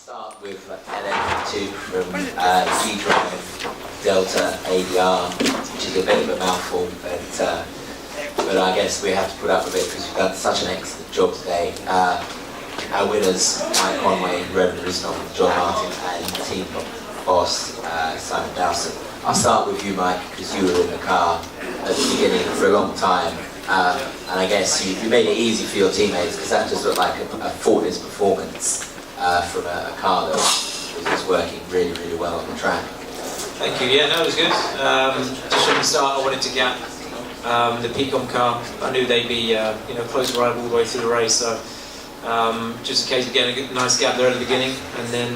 start with LMP2 from G-Drive Delta ADR, which is a bit of a mouthful, but I guess we have to put up with it because we've done such an excellent job today. Our winners, Mike Conway, Roman Rusnov, John Martin, and team boss Simon Dowson. I'll start with you, Mike, because you were in the car at the beginning for a long time, and I guess you made it easy for your teammates because that just looked like a faultless performance from a car that was working really, really well on the track. Thank you. Yeah, no, it was good. Just from the start, I wanted to gap the Pecom car. I knew they'd be, close rival all the way through the race. So just a case of getting a nice gap there at the beginning, and then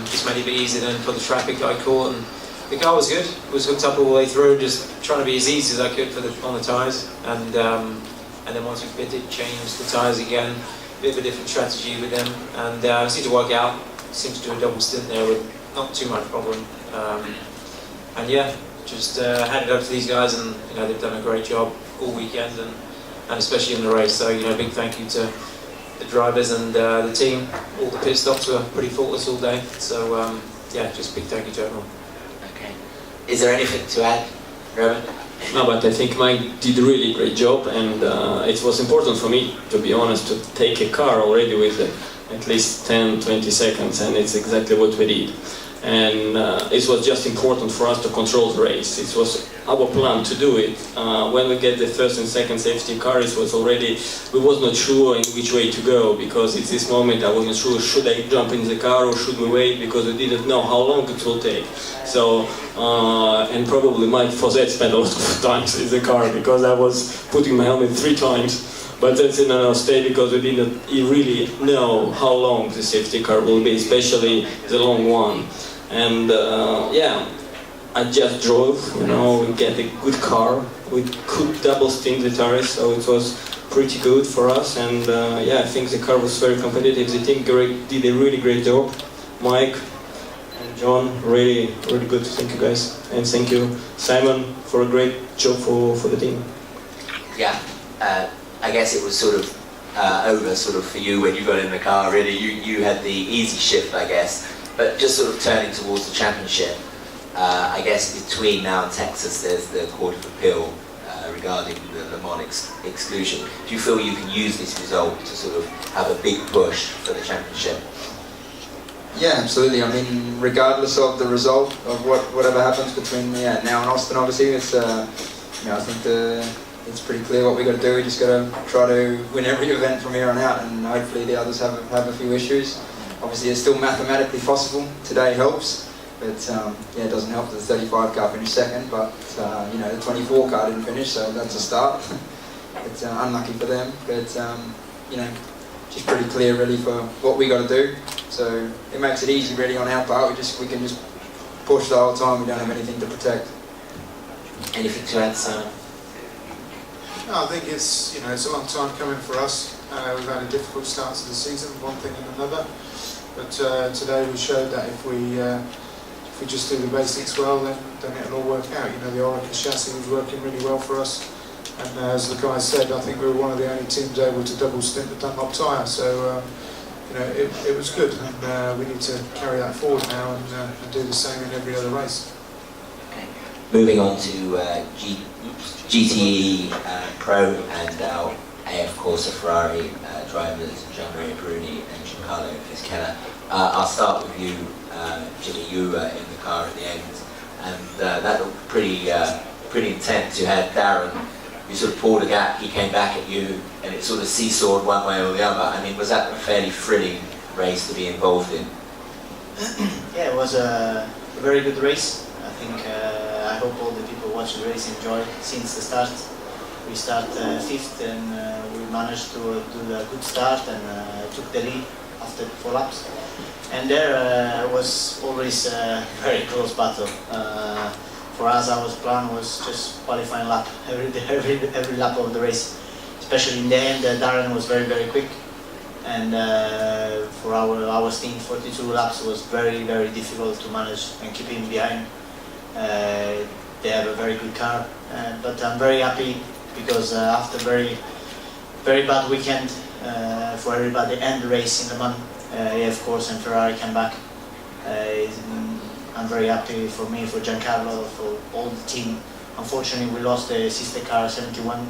just made it a bit easier then for the traffic that I caught. And the car was good. It was hooked up all the way through, just trying to be as easy as I could on the tyres. And then once we fitted, changed the tyres again. Bit of a different strategy with them, and it seemed to work out. Seemed to do a double stint there with not too much problem. And yeah, just handed it up to these guys, and they've done a great job all weekend, and especially in the race. So big thank you to the drivers and the team. All the pit stops were pretty faultless all day. So yeah, just big thank you to everyone. Okay. Is there anything to add, Roman? No, but I think Mike did a really great job, and it was important for me, to be honest, to take a car already with at least 10-20 seconds, and it's exactly what we did. And it was just important for us to control the race. It was our plan to do it. When we get the first and second safety car, it was already, we was not sure in which way to go, because at this moment I wasn't sure, should I jump in the car or should we wait, because we didn't know how long it will take. So, and probably Mike for that spent a lot of time in the car, because I was putting my helmet 3 times. But that's in another state, because we didn't really know how long the safety car will be, especially the long one. And yeah, I just drove, we get a good car, we could double stint the tires, so it was pretty good for us. And yeah, I think the car was very competitive. The team did a really great job. Mike and John, really, really good. Thank you guys. And thank you, Simon, for a great job for the team. Yeah, I guess it was sort of over for you when you got in the car, really. You had the easy shift, I guess. But just sort of turning towards the championship, I guess between now and Texas there's the Court of Appeal regarding the Le Mans exclusion. Do you feel you can use this result to sort of have a big push for the championship? Yeah, absolutely. I mean, regardless of the result of whatever happens between now and Austin, obviously, it's I think it's pretty clear what we got to do. We just got to try to win every event from here on out, and hopefully the others have a few issues. Obviously, it's still mathematically possible. Today helps, but yeah, it doesn't help that the 35 car finished second, but the 24 car didn't finish, so that's a start. It's unlucky for them, but just pretty clear really for what we got to do. So it makes it easy really on our part. We can just push the whole time. We don't have anything to protect. Anything to add, Simon? No, I think it's a long time coming for us. We've had a difficult start to the season, one thing and another. But today we showed that if we just do the basics well, then it'll all work out. The Orica chassis was working really well for us, and as the guy said, I think we were one of the only teams able to double stint the Dunlop tyre. So it was good, and we need to carry that forward now and do the same in every other race. Okay. Moving on to GTE Pro and our AF Corsa Ferrari drivers, Gianmaria Bruni and Giancarlo Fisichella. I'll start with you, Jimmy. You were in the car at the end, and that looked pretty intense. You had Darren, you sort of pulled a gap, he came back at you, and it sort of seesawed one way or the other. I mean, was that a fairly thrilling race to be involved in? Yeah, it was a very good race. I think I hope all the people watching the race enjoyed since the start. We start 5th, and we managed to do a good start and took the lead after 4 laps. And there was always a very close battle. For us, our plan was just qualifying lap every lap of the race. Especially in the end, Darren was very, very quick. And for our team, 42 laps was very, very difficult to manage and keep him behind. They have a very good car, but I'm very happy because after very bad weekend for everybody and the race in the month, yeah, of course, and Ferrari came back. I'm very happy for me, for Giancarlo, for all the team. Unfortunately, we lost the sister car 71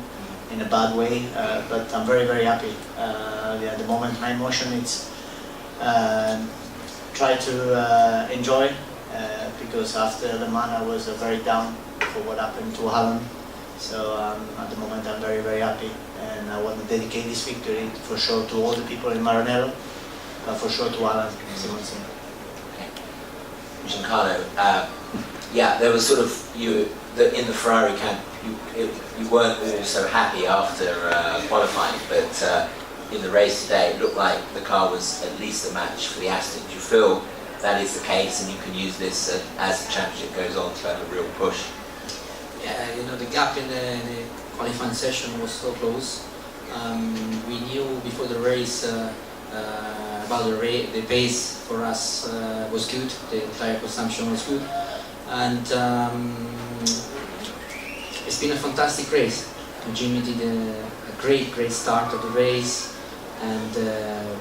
in a bad way, but I'm very, very happy. Yeah, at the moment, my emotion is try to enjoy, because after Le Mans I was very down for what happened to Alan. So at the moment I'm very, very happy, and I want to dedicate this victory for sure to all the people in Maranello, but for sure to Alan Simonsen. Giancarlo, yeah, there was sort of in the Ferrari camp. You weren't all so happy after qualifying, but in the race today, it looked like the car was at least a match for the Aston. Do you feel that is the case, and you can use this as the championship goes on to have a real push? Yeah, you know, the gap in the qualifying session was so close. We knew before the race about the pace for us was good, the tire consumption was good, and it's been a fantastic race. Jimmy did a great start of the race, and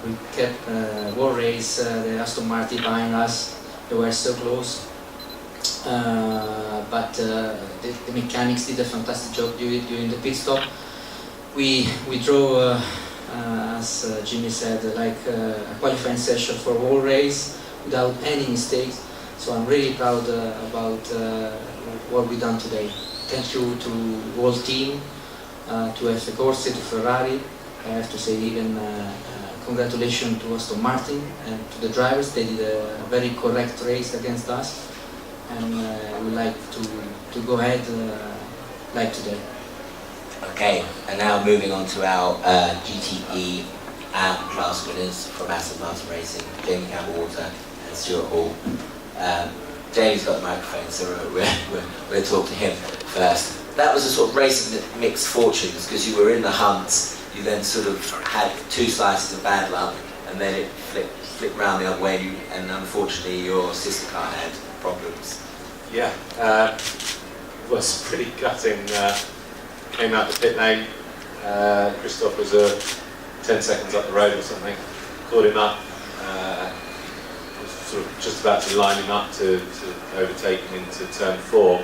we kept one race, the Aston Martin behind us. They were so close. But the mechanics did a fantastic job during the pit stop. We drove, as Jimmy said, like a qualifying session for a whole race without any mistakes. So I'm really proud about what we've done today. Thank you to the whole team, to F. Corse, to Ferrari. I have to say even congratulations to Aston Martin and to the drivers. They did a very correct race against us. And we like to go ahead like today. Okay, and now moving on to our GTE AM class winners from Aston Martin Racing, Jamie Campbell-Walter and Stuart Hall. Jamie's got the microphone, so we'll talk to him first. That was a sort of race of mixed fortunes, because you were in the hunt, you then sort of had 2 slices of bad luck, and then it flipped round the other way, and unfortunately your sister car had problems. Yeah, it was pretty gutting. Came out the pit lane, Christoph was 10 seconds up the road or something, caught him up, was sort of just about to line him up to overtake him into turn 4.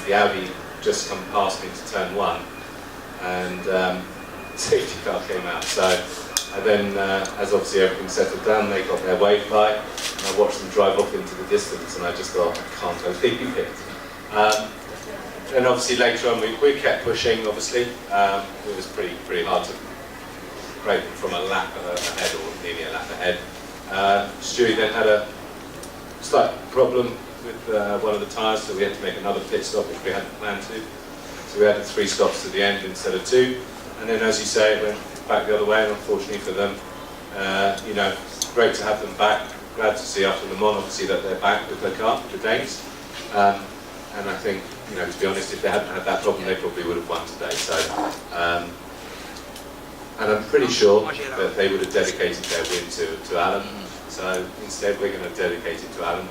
The Audi just come past me to turn 1, and the safety car came out. So and then, as obviously everything settled down, they got their wave by, and I watched them drive off into the distance, and I just thought, I can't believe it. And obviously later on, we kept pushing. Obviously, it was pretty hard to break them from a lap ahead, or nearly a lap ahead. Stewie then had a slight problem with one of the tyres, so we had to make another pit stop, which we hadn't planned to. So we had 3 stops to the end instead of 2. And then, as you say, it went back the other way, and unfortunately for them, you know, great to have them back. Glad to see after Le Mans, obviously, that they're back with their car, the Danes. And I think, you know, to be honest, if they hadn't had that problem, they probably would have won today. So, and I'm pretty sure that they would have dedicated their win to Alan. So instead, we're going to dedicate it to Alan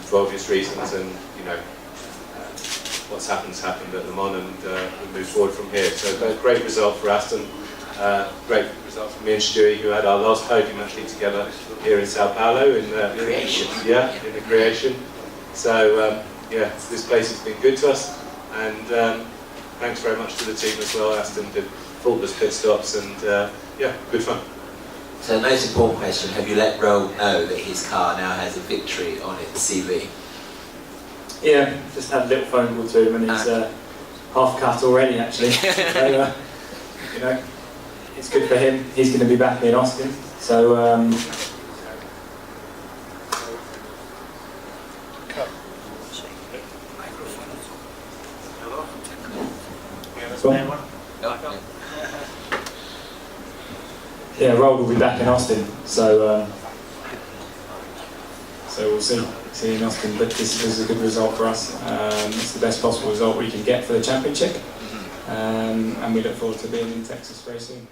for obvious reasons. And you know, what's happened at Le Mans, and we move forward from here. So a great result for Aston. Great result for me and Stewie, who had our last podium actually together here in Sao Paulo in the Creation. Yeah, in the Creation. So yeah, this place has been good to us, and thanks very much to the team as well. Aston did faultless pit stops, and yeah, good fun. So the most important question, have you let Roll know that his car now has a victory on its CV? Yeah, just had a little phone call to him, and he's half cut already actually. So, you know, it's good for him. He's going to be back in Austin. So yeah, Roll will be back in Austin. So so we'll see in Austin. But this was a good result for us. It's the best possible result we can get for the championship, and we look forward to being in Texas very soon.